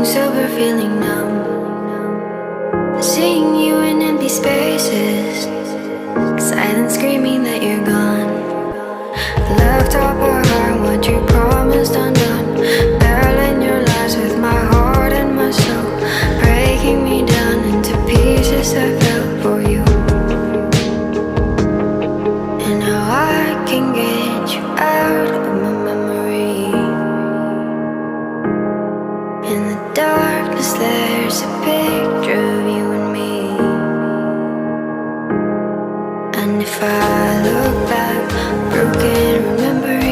sober, feeling numb. Seeing you in empty spaces, silence screaming that you're gone. Left up our heart, what you promised undone. Battling your lies with my heart and my soul, breaking me down into pieces I fell for you. And now I can get you out of my memory. In the darkness there's a picture of you and me. And if I look back, broken remembering